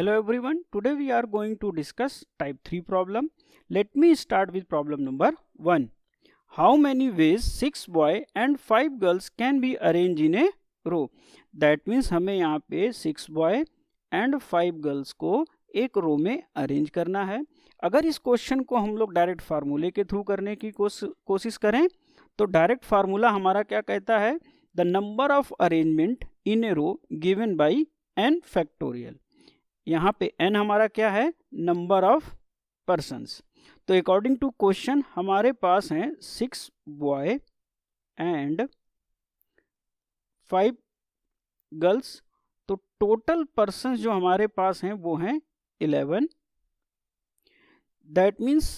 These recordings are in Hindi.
Hello everyone, today we are going to discuss type 3 problem. Let me start with problem number 1. How many ways 6 boys and 5 girls can be arranged in a row? That means हमें यहाँ पे 6 boys and 5 girls को एक रो में अरेंज करना है. अगर इस क्वेश्चन को हम लोग डायरेक्ट फार्मूले के थ्रू करने की कोशिश करें तो डायरेक्ट फार्मूला हमारा क्या कहता है? The number of arrangement in a row given by n factorial. यहाँ पे n हमारा क्या है? Number of persons. तो अकॉर्डिंग टू क्वेश्चन हमारे पास हैं 6 बॉय एंड 5 गर्ल्स. तो टोटल पर्सन्स जो हमारे पास हैं वो हैं 11. दैट मीन्स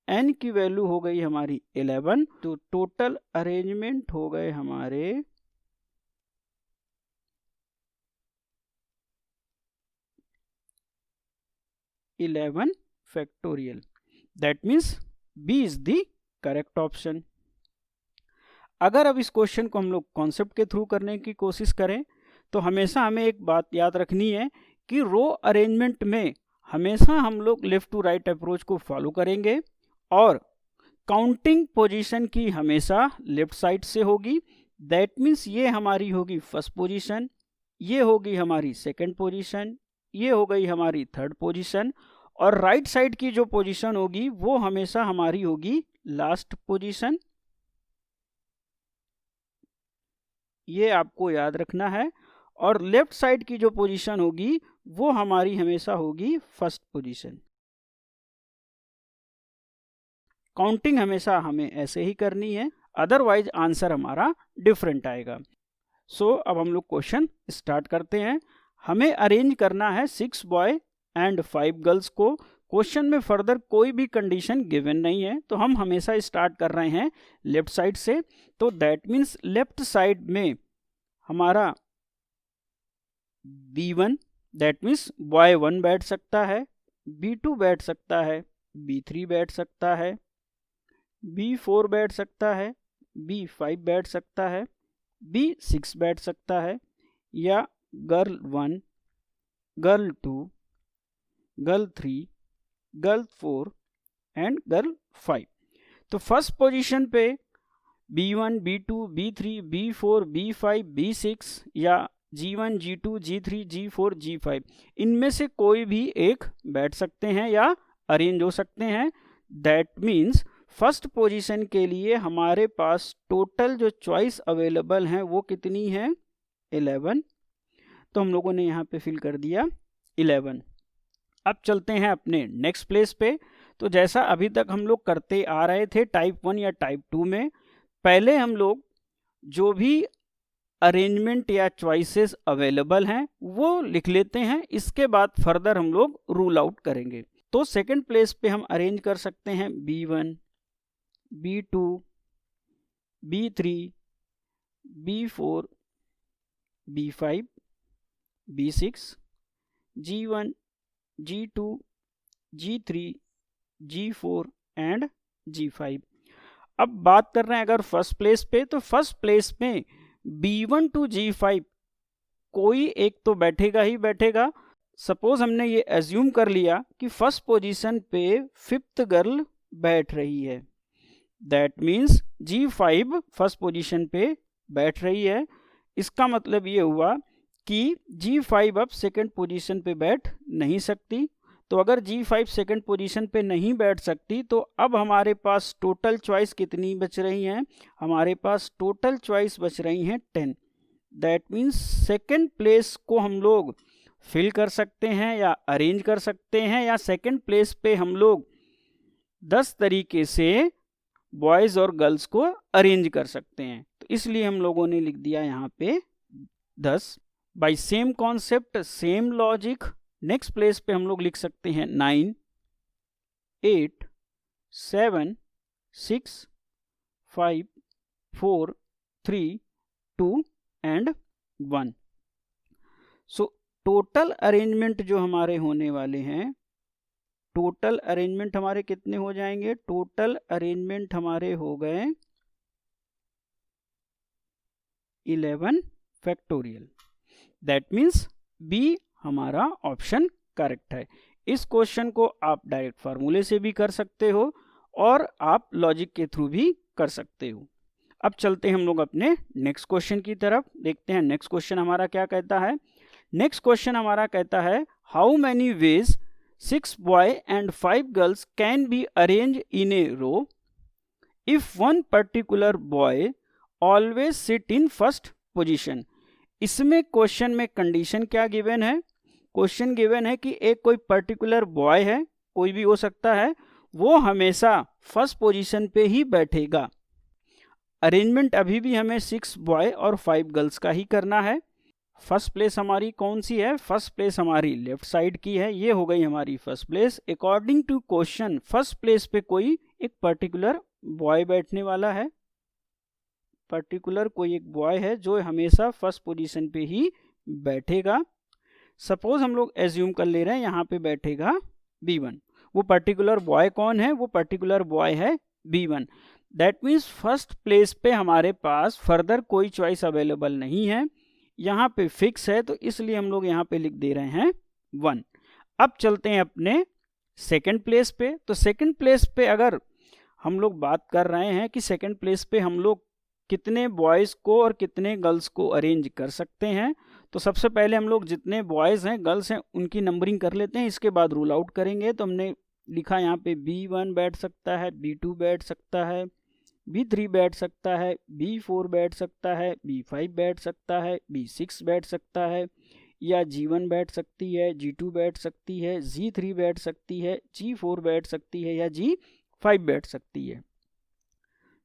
n की वैल्यू हो गई हमारी 11. तो टोटल अरेंजमेंट हो गए हमारे 11 factorial. That means B is the correct option. अगर अब इस क्वेश्चन को हम लोग कॉन्सेप्ट के थ्रू करने की कोशिश करें तो हमेशा हमें एक बात याद रखनी है कि रो अरेंजमेंट में हमेशा हम लोग लेफ्ट टू राइट अप्रोच को फॉलो करेंगे और काउंटिंग पोजीशन की हमेशा लेफ्ट साइड से होगी. दैट मीन्स ये हमारी होगी फर्स्ट पोजीशन, ये होगी हमारी सेकंड पोजीशन, ये हो गई हमारी थर्ड पोजीशन और राइट साइड की जो पोजीशन होगी वो हमेशा हमारी होगी लास्ट पोजीशन. ये आपको याद रखना है. और लेफ्ट साइड की जो पोजीशन होगी वो हमारी हमेशा होगी फर्स्ट पोजीशन. काउंटिंग हमेशा हमें ऐसे ही करनी है, अदरवाइज आंसर हमारा डिफरेंट आएगा. सो अब हम लोग क्वेश्चन स्टार्ट करते हैं. हमें अरेंज करना है 6 बॉय एंड 5 गर्ल्स को. क्वेश्चन में फर्दर कोई भी कंडीशन गिवन नहीं है तो हम हमेशा स्टार्ट कर रहे हैं लेफ्ट साइड से. तो दैट मीन्स लेफ्ट साइड में हमारा B1, दैट मीन्स बॉय 1 बैठ सकता है, B2 बैठ सकता है, B3 बैठ सकता है, B4 बैठ सकता है, B5 बैठ सकता है, B6 बैठ सकता है, या girl 1, girl 2, girl 3, girl 4 and girl 5. तो फर्स्ट पोजीशन पे B1, B2, B3, B4, B5, B6 या G1, G2, G3, G4, G5 इनमें से कोई भी एक बैठ सकते हैं या अरेंज हो सकते हैं. दैट मीन्स फर्स्ट पोजीशन के लिए हमारे पास टोटल जो चॉइस अवेलेबल हैं वो कितनी है? 11. तो हम लोगों ने यहाँ पे फिल कर दिया 11. अब चलते हैं अपने नेक्स्ट प्लेस पे. तो जैसा अभी तक हम लोग करते आ रहे थे टाइप 1 या टाइप 2 में, पहले हम लोग जो भी अरेंजमेंट या चॉइसेस अवेलेबल हैं वो लिख लेते हैं, इसके बाद फर्दर हम लोग रूल आउट करेंगे. तो सेकंड प्लेस पे हम अरेंज कर सकते हैं B1, B2, B3, B4, B5, B6, G1, G2, G3, G4 and G5. अब बात कर रहे हैं अगर फर्स्ट प्लेस पे, तो फर्स्ट प्लेस में B1 to G5 कोई एक तो बैठेगा ही बैठेगा. सपोज हमने ये एज्यूम कर लिया कि फर्स्ट पोजीशन पे 5th गर्ल बैठ रही है. That means G5 first position पे बैठ रही है. इसका मतलब ये हुआ कि G5 अब सेकंड पोजीशन पे बैठ नहीं सकती. तो अगर G5 सेकंड पोजीशन पे नहीं बैठ सकती तो अब हमारे पास टोटल चॉइस कितनी बच रही हैं? हमारे पास टोटल चॉइस बच रही हैं 10. दैट मीन्स सेकंड प्लेस को हम लोग फिल कर सकते हैं या अरेंज कर सकते हैं, या सेकंड प्लेस पे हम लोग 10 तरीके से बॉयज़ और गर्ल्स को अरेंज कर सकते हैं. तो इसलिए हम लोगों ने लिख दिया यहाँ पे 10. By same concept, same logic, next place पे हम लोग लिख सकते हैं 9, 8, 7, 6, 5, 4, 3, 2 एंड 1. सो टोटल अरेंजमेंट जो हमारे होने वाले हैं, टोटल अरेंजमेंट हमारे कितने हो जाएंगे? टोटल अरेंजमेंट हमारे हो गए 11 फैक्टोरियल. दैट मीन्स बी हमारा ऑप्शन करेक्ट है। इस क्वेश्चन को आप डायरेक्ट फार्मूले से भी कर सकते हो और आप लॉजिक के थ्रू भी कर सकते हो। अब चलते हैं हम लोग अपने नेक्स्ट क्वेश्चन की तरफ, देखते हैं नेक्स्ट क्वेश्चन हमारा क्या कहता है। नेक्स्ट क्वेश्चन हमारा कहता है how many ways 6 boy and 5 girls can be arrange in a row if one particular boy always sit in first position. इसमें क्वेश्चन में कंडीशन क्या गिवन है? क्वेश्चन गिवन है कि एक कोई पर्टिकुलर बॉय है, कोई भी हो सकता है, वो हमेशा फर्स्ट पोजीशन पे ही बैठेगा। अरेंजमेंट अभी भी हमें 6 बॉय और 5 गर्ल्स का ही करना है। फर्स्ट प्लेस हमारी कौन सी है? फर्स्ट प्लेस हमारी लेफ्ट साइड की है, ये हो गई हमारी first place. According to question first place पे कोई एक पर्टिकुलर बॉय बैठने वाला है, पर्टिकुलर कोई एक बॉय है जो हमेशा फर्स्ट पोजीशन पे ही बैठेगा। सपोज हम लोग एज्यूम कर ले रहे हैं यहाँ पे बैठेगा B1। वो पर्टिकुलर बॉय कौन है? वो पर्टिकुलर बॉय है B1। That means first place पे हमारे पास फर्दर कोई चॉइस अवेलेबल नहीं है, यहाँ पे फिक्स है, तो इसलिए हम लोग यहाँ पे लिख दे रहे हैं 1। अब चलते हैं अपने सेकंड प्लेस पे। तो सेकंड प्लेस पे अगर हम लोग बात कर रहे हैं कि सेकंड प्लेस पे हम लोग कितने बॉयज़ को और कितने गर्ल्स को अरेंज कर सकते हैं, तो सबसे पहले हम लोग जितने बॉयज़ हैं गर्ल्स हैं उनकी नंबरिंग कर लेते हैं, इसके बाद रूल आउट करेंगे। तो हमने लिखा यहाँ पे B1 बैठ सकता है, B2 बैठ सकता है, B3 बैठ सकता है, B4 बैठ सकता है, B5 बैठ सकता है, B6 बैठ सकता है, या G1 बैठ सकती है, G2 बैठ सकती है, G3 बैठ सकती है, G4 बैठ सकती है, या G5 बैठ सकती है।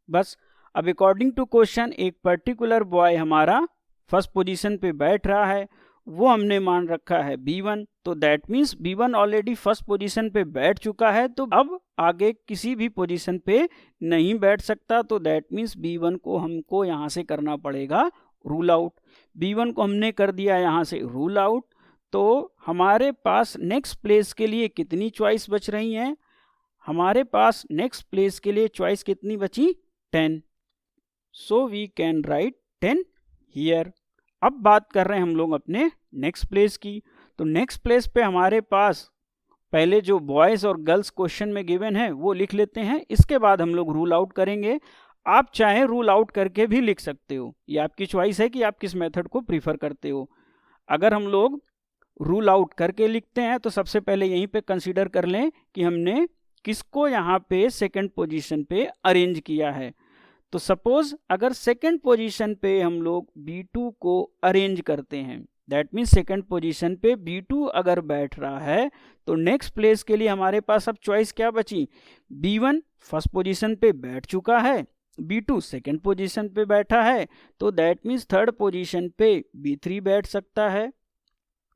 बस अब अकॉर्डिंग टू क्वेश्चन एक पर्टिकुलर बॉय हमारा फर्स्ट पोजीशन पे बैठ रहा है, वो हमने मान रखा है B1, तो that means B1 already first position पे बैठ चुका है, तो अब आगे किसी भी पोजीशन पे नहीं बैठ सकता। तो दैट मीन्स B1 को हमको यहाँ से करना पड़ेगा रूल आउट। B1 को हमने कर दिया यहाँ से रूल आउट, तो हमारे पास नेक्स्ट प्लेस के लिए कितनी चॉइस बच रही हैं? हमारे पास नेक्स्ट प्लेस के लिए चॉइस कितनी बची? 10। So we can write 10 here. अब बात कर रहे हैं हम लोग अपने नेक्स्ट प्लेस की। तो नेक्स्ट प्लेस पे हमारे पास पहले जो बॉयज़ और गर्ल्स क्वेश्चन में गिवन है वो लिख लेते हैं, इसके बाद हम लोग रूल आउट करेंगे। आप चाहे रूल आउट करके भी लिख सकते हो, ये आपकी चॉइस है कि आप किस मेथड को प्रीफर करते हो। अगर हम लोग रूल आउट करके लिखते हैं तो सबसे पहले यहीं पे कंसीडर कर लें कि हमने किसको यहाँ पे सेकंड पोजीशन पे अरेंज किया है। तो सपोज अगर सेकंड पोजीशन पे हम लोग B2 को अरेंज करते हैं, दैट मीन्स सेकंड पोजीशन पे B2 अगर बैठ रहा है, तो नेक्स्ट प्लेस के लिए हमारे पास अब चॉइस क्या बची? B1 फर्स्ट पोजीशन पे बैठ चुका है, B2 सेकंड पोजीशन पे बैठा है, तो दैट मीन्स थर्ड पोजीशन पे B3 बैठ सकता है,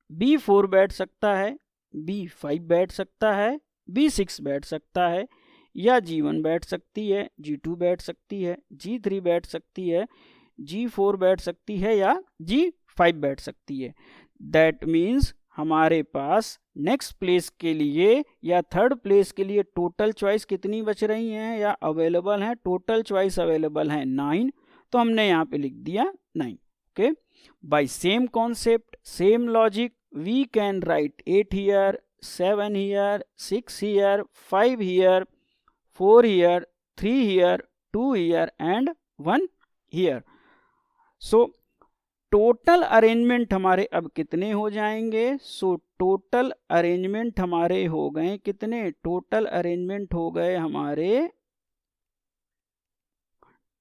B4 बैठ सकता है, B5 बैठ सकता है, B6 बैठ सकता है, या G1 बैठ सकती है, G2 बैठ सकती है, G3 बैठ सकती है, G4 बैठ सकती है, या G5 बैठ सकती है। दैट मीन्स हमारे पास नेक्स्ट प्लेस के लिए या थर्ड प्लेस के लिए टोटल चॉइस कितनी बच रही हैं या अवेलेबल हैं? टोटल चॉइस अवेलेबल हैं 9, तो हमने यहाँ पे लिख दिया 9। Okay, by same concept, same logic, we can write 8 here, 7 here, 6 here, 5 here, 4 here, 3 here, 2 here and 1 here. So total arrangement हमारे अब कितने हो जाएंगे? सो टोटल अरेंजमेंट हमारे हो गए कितने? टोटल अरेंजमेंट हो गए हमारे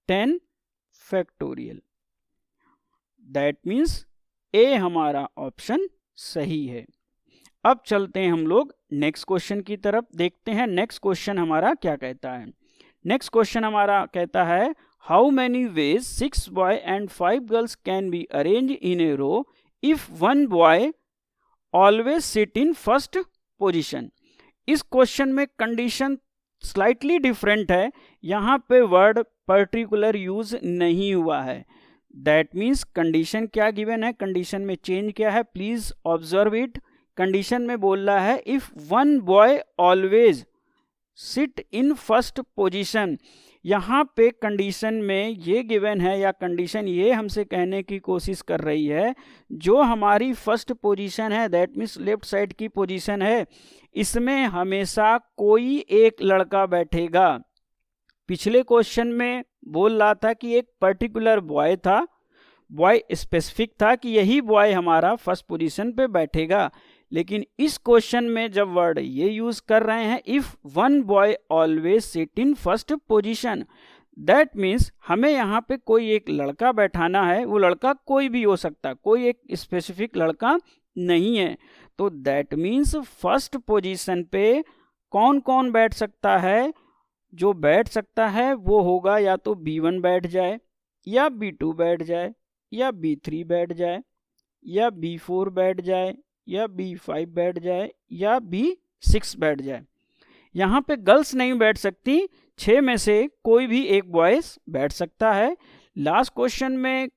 10 फैक्टोरियल। दैट मीन्स ए हमारा ऑप्शन सही है। अब चलते हैं हम लोग नेक्स्ट क्वेश्चन की तरफ, देखते हैं नेक्स्ट क्वेश्चन हमारा क्या कहता है। नेक्स्ट क्वेश्चन हमारा कहता है how many ways 6 boy and 5 girls can be arrange in a row if one boy always sit in first position. इस क्वेश्चन में कंडीशन स्लाइटली डिफरेंट है, यहाँ पे वर्ड पर्टिकुलर यूज नहीं हुआ है। दैट मीन्स कंडीशन क्या गिवन है, कंडीशन में चेंज क्या है, प्लीज ऑब्जर्व इट। कंडीशन में बोल रहा है if one boy always sit in first position. यहाँ पे कंडीशन में ये गिवन है, या कंडीशन ये हमसे कहने की कोशिश कर रही है, जो हमारी फर्स्ट पोजीशन है, दैट मीन्स लेफ्ट साइड की पोजीशन है, इसमें हमेशा कोई एक लड़का बैठेगा। पिछले क्वेश्चन में बोल रहा था कि एक पर्टिकुलर बॉय था, बॉय स्पेसिफिक था कि यही बॉय हमारा फर्स्ट पोजीशन पे बैठेगा, लेकिन इस क्वेश्चन में जब वर्ड ये यूज कर रहे हैं, if one boy always sit in first position, that means हमें यहाँ पे कोई एक लड़का बैठाना है। वो लड़का कोई भी हो सकता, कोई एक स्पेसिफिक लड़का नहीं है। तो दैट मीन्स फर्स्ट पोजीशन पे कौन कौन बैठ सकता है? जो बैठ सकता है वो होगा या तो B1 बैठ जाए, या B2 बैठ जाए, या B3 बैठ जाए, या B4 बैठ जाए, या B5 बैठ जाए, या B6 बैठ जाए। यहाँ पे गर्ल्स नहीं बैठ सकती, 6 में से कोई भी एक बॉयज बैठ सकता है। लास्ट क्वेश्चन में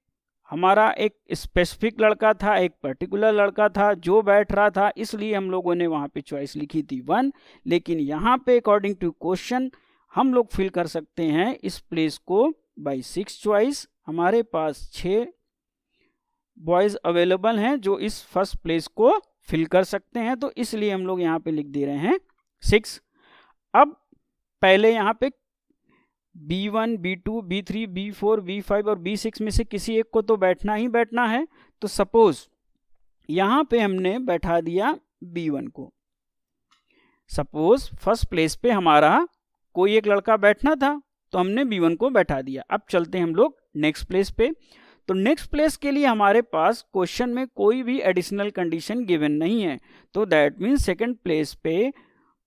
हमारा एक स्पेसिफिक लड़का था, एक पर्टिकुलर लड़का था जो बैठ रहा था, इसलिए हम लोगों ने वहाँ पे चॉइस लिखी थी 1। लेकिन यहाँ पे अकॉर्डिंग टू क्वेश्चन हम लोग फिल कर सकते हैं इस प्लेस को बाय 6 चॉइस। हमारे पास 6 बॉयज अवेलेबल हैं जो इस फर्स्ट प्लेस को फिल कर सकते हैं, तो इसलिए हम लोग यहाँ पे लिख दे रहे हैं 6। अब पहले यहाँ पे B1, B2, B3, B4, B5 और B6 में से किसी एक को तो बैठना ही बैठना है। तो सपोज यहाँ पे हमने बैठा दिया B1 को। सपोज फर्स्ट प्लेस पे हमारा कोई एक लड़का बैठना था, तो हमने B1 को बैठा दिया। अब चलते हैं हम लोग नेक्स्ट प्लेस पे। तो नेक्स्ट प्लेस के लिए हमारे पास क्वेश्चन में कोई भी एडिशनल कंडीशन गिवन नहीं है, तो दैट मीन्स सेकंड प्लेस पे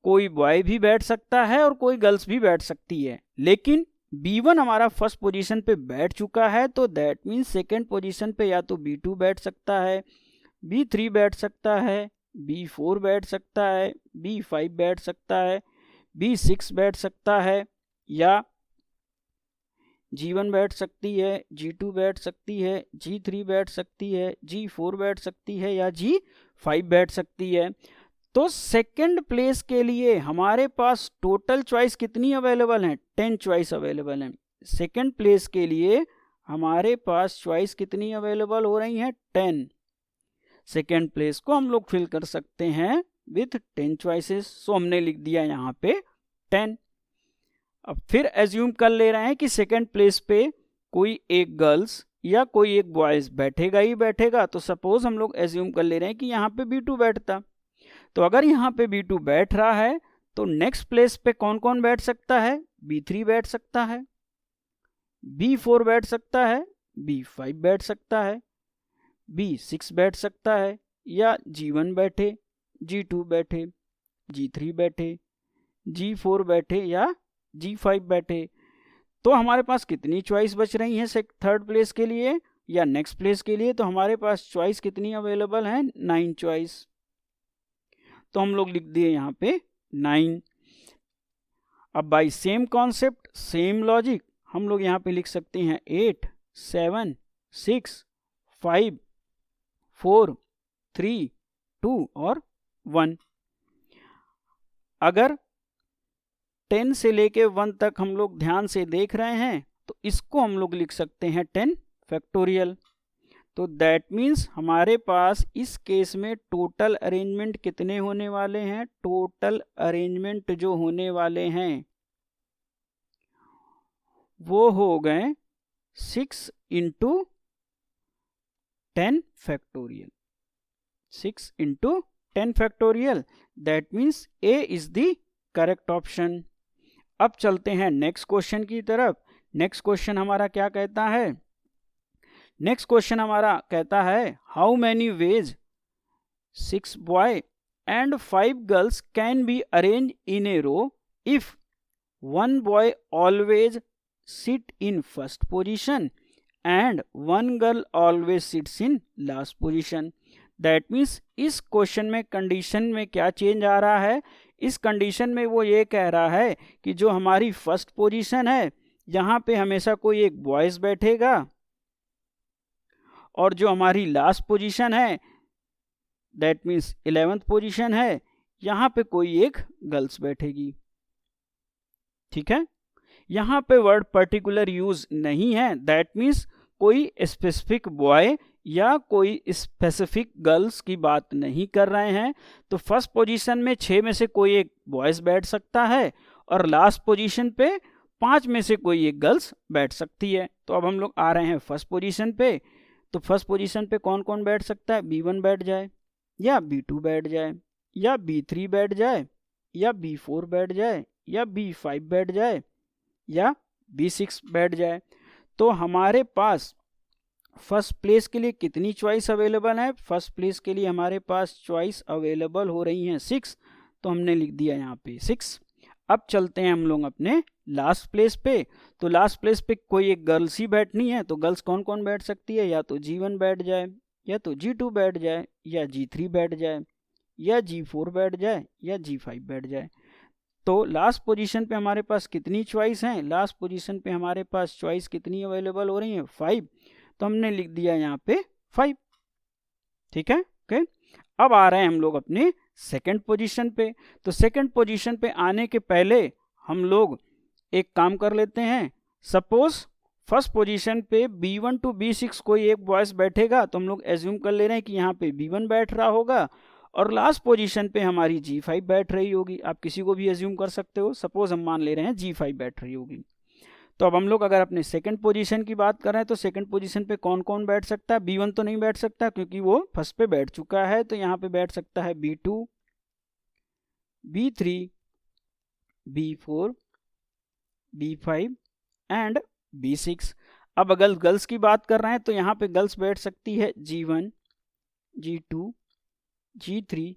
कोई बॉय भी बैठ सकता है और कोई गर्ल्स भी बैठ सकती है। लेकिन B1 हमारा फर्स्ट पोजीशन पे बैठ चुका है, तो दैट मीन्स सेकंड पोजीशन पे या तो B2 बैठ सकता है, B3 बैठ सकता है, B4 बैठ सकता है, B5 बैठ सकता है, B6 बैठ सकता है, या G1 बैठ सकती है, G2 बैठ सकती है, G3 बैठ सकती है, G4 बैठ सकती है, या G5 बैठ सकती है। तो सेकंड प्लेस के लिए हमारे पास टोटल चॉइस कितनी अवेलेबल है? 10 चॉइस अवेलेबल है। सेकंड प्लेस के लिए हमारे पास चॉइस कितनी अवेलेबल हो रही हैं? 10। सेकंड प्लेस को हम लोग फिल कर सकते हैं विथ 10 चॉइसेस। सो हमने लिख दिया यहाँ पे 10। अब फिर एज्यूम कर ले रहे हैं कि सेकंड प्लेस पे कोई एक गर्ल्स या कोई एक बॉयज बैठेगा ही बैठेगा। तो सपोज हम लोग एज्यूम कर ले रहे हैं कि यहाँ पे B2 बैठता। तो अगर यहाँ पे B2 बैठ रहा है तो नेक्स्ट प्लेस पे कौन कौन बैठ सकता है? B3 बैठ सकता है, B4 बैठ सकता है, B5 बैठ सकता है, B6 बैठ सकता है, या G1 बैठे, G2 बैठे, G3 बैठे, G4 बैठे, या G5 बैठे। तो हमारे पास कितनी चॉइस बच रही है थर्ड प्लेस के लिए या नेक्स्ट प्लेस के लिए? तो हमारे पास चॉइस कितनी अवेलेबल है? 9 चॉइस। तो हम लोग लिख दिए यहाँ पे 9। अब by same concept, same logic, हम लोग यहाँ पे लिख सकते हैं 8, 7, 6, 5, 4, 3, 2 और 1। अगर 10 से लेके 1 तक हम लोग ध्यान से देख रहे हैं तो इसको हम लोग लिख सकते हैं 10 फैक्टोरियल। तो दैट मीन्स हमारे पास इस केस में टोटल अरेंजमेंट कितने होने वाले हैं? टोटल अरेंजमेंट जो होने वाले हैं वो हो गए 6 into 10 factorial. 6 into 10 factorial, that means A is the correct option. अब चलते हैं नेक्स्ट क्वेश्चन की तरफ। नेक्स्ट क्वेश्चन हमारा क्या कहता है? नेक्स्ट क्वेश्चन हमारा कहता है how many ways 6 boy and 5 girls can be arrange in a row if 1 boy always sit in first position and 1 girl always sits in last position. That means इस क्वेश्चन में कंडीशन में क्या चेंज आ रहा है? इस कंडीशन में वो ये कह रहा है कि जो हमारी फर्स्ट पोजीशन है यहाँ पे हमेशा कोई एक बॉयज बैठेगा, और जो हमारी लास्ट पोजीशन है दैट मीन्स 11th पोजीशन है, यहाँ पे कोई एक गर्ल्स बैठेगी। ठीक है, यहाँ पे वर्ड पर्टिकुलर यूज नहीं है, दैट मीन्स कोई स्पेसिफिक बॉय या कोई स्पेसिफिक गर्ल्स की बात नहीं कर रहे हैं। तो फर्स्ट पोजीशन में 6 में से कोई एक बॉयज बैठ सकता है और लास्ट पोजीशन पे 5 में से कोई एक गर्ल्स बैठ सकती है। तो अब हम लोग आ रहे हैं फर्स्ट पोजीशन पे। तो फर्स्ट पोजीशन पे कौन कौन बैठ सकता है? B1 बैठ जाए, या B2 बैठ जाए, या B3 बैठ जाए, या B4 बैठ जाए, या B5 बैठ जाए, या B6 बैठ जाए। तो हमारे पास फर्स्ट प्लेस के लिए कितनी चॉइस अवेलेबल है? फर्स्ट प्लेस के लिए हमारे पास चॉइस अवेलेबल हो रही हैं 6, तो हमने लिख दिया यहाँ पे 6। अब चलते हैं हम लोग अपने लास्ट प्लेस पे। तो लास्ट प्लेस पे कोई एक गर्ल्स ही बैठनी है, तो गर्ल्स कौन कौन बैठ सकती है? या तो G1 बैठ जाए, या तो G2 बैठ जाए, या G3 बैठ जाए, या G4 बैठ जाए, या G5 बैठ जाए। तो लास्ट पोजीशन पे हमारे पास कितनी चॉइस हैं? लास्ट पोजीशन पे हमारे पास चॉइस कितनी अवेलेबल हो रही है? 5। तो हमने लिख दिया यहाँ पे 5। ठीक है, ओके। अब आ रहे हैं हम लोग अपने सेकंड पोजीशन पे। तो सेकंड पोजीशन पे आने के पहले हम लोग एक काम कर लेते हैं। सपोज फर्स्ट पोजीशन पे B1 to B6 कोई एक बॉयज बैठेगा, तो हम लोग एज्यूम कर ले रहे हैं कि यहाँ पे B1 बैठ रहा होगा और लास्ट पोजीशन पे हमारी G5 बैठ रही होगी। आप किसी को भी एज्यूम कर सकते हो। सपोज हम मान ले रहे हैं G5 बैठ रही होगी। तो अब हम लोग अगर अपने सेकंड पोजीशन की बात कर रहे हैं, तो सेकंड पोजीशन पे कौन कौन बैठ सकता है? B1 तो नहीं बैठ सकता क्योंकि वो फर्स्ट पे बैठ चुका है। तो यहाँ पे बैठ सकता है B2, B3, B4, B5 and B6। अब अगर गर्ल्स की बात कर रहे हैं तो यहाँ पे गर्ल्स बैठ सकती है G1, G2, G3,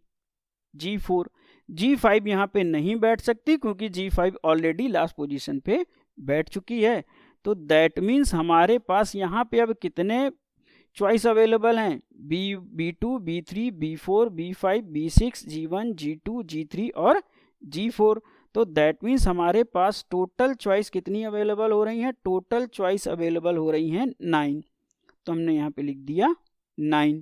G4, G5 यहाँ पे नहीं बैठ सकती क्योंकि G5 ऑलरेडी लास्ट पोजीशन पे बैठ चुकी है। तो दैट मीन्स हमारे पास यहाँ पे अब कितने चॉइस अवेलेबल हैं? B2, B3, B4, B5, B6, G1, G2, G3 और G4। तो दैट मीन्स हमारे पास टोटल चॉइस कितनी अवेलेबल हो रही हैं? टोटल चॉइस अवेलेबल हो रही हैं 9। तो हमने यहाँ पे लिख दिया 9।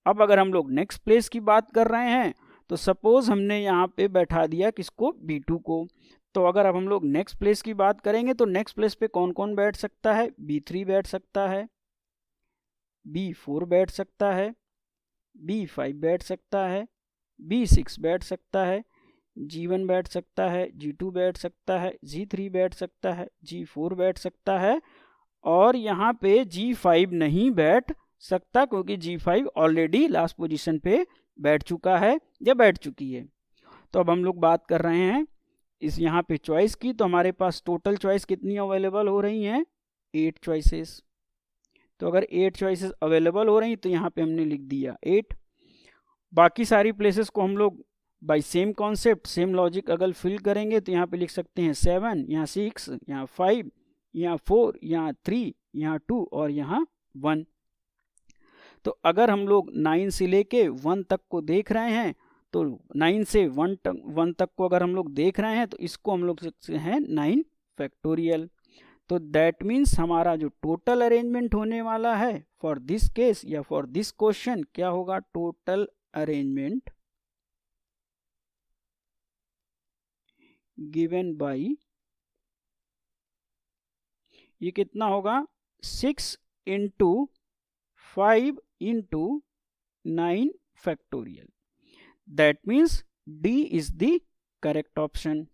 अब अगर हम लोग नेक्स्ट प्लेस की बात कर रहे हैं, तो सपोज हमने यहाँ पे बैठा दिया किसको? B2 को। तो अगर अब हम लोग नेक्स्ट प्लेस की बात करेंगे तो नेक्स्ट प्लेस पे कौन कौन बैठ सकता है? B3 बैठ सकता है, B4 बैठ सकता है, B5 बैठ सकता है, B6 बैठ सकता है, G1 बैठ सकता है, G2 बैठ सकता है, G3 बैठ सकता है, G4 बैठ सकता है और यहाँ पे G5 नहीं बैठ सकता क्योंकि G5 ऑलरेडी लास्ट पोजीशन पे बैठ चुका है या बैठ चुकी है। तो अब हम लोग बात कर रहे हैं इस यहाँ पे चॉइस की। तो हमारे पास टोटल चॉइस कितनी अवेलेबल हो रही हैं? 8 चॉइसेस। तो अगर 8 चॉइसेस अवेलेबल हो रही तो यहाँ पे हमने लिख दिया 8। बाकी सारी प्लेसेस को हम लोग by same concept, same logic अगर फिल करेंगे तो यहाँ पे लिख सकते हैं 7, यहाँ 6, यहाँ 5, यहाँ 4, यहाँ 3, यहाँ 2 और यहाँ 1। तो अगर हम लोग 9 से लेके 1 तक को देख रहे हैं, तो 9 से 1 तक को अगर हम लोग देख रहे हैं तो इसको हम लोग सकते हैं 9 फैक्टोरियल। तो दैट मीन्स हमारा जो टोटल अरेंजमेंट होने वाला है फॉर दिस केस या फॉर दिस क्वेश्चन क्या होगा? टोटल अरेंजमेंट गिवन बाय, ये कितना होगा? 6 into 5 into 9 factorial. That means D is the correct option.